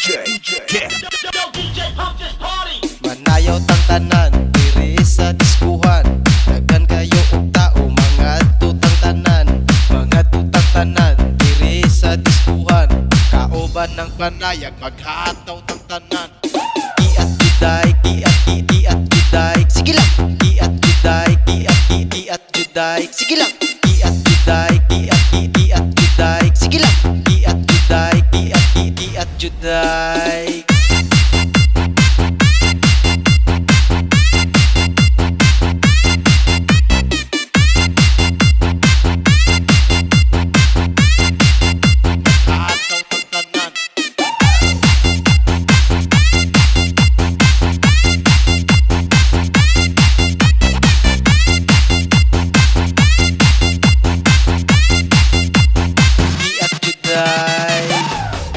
Yeah. Manayaw tang tanan, diri sa diskuhan. Daghan kayo og tao, mga tutang tanan. Mga tutang tanan, diri sa diskuhan. Kauban ng panayag, maghataw tang tanan. Iat juday, iat juday. Sige lang. Iat juday, iat juday. Sige lang. Iat juday, iat juday. Sige lang. Iat juday, iat juday.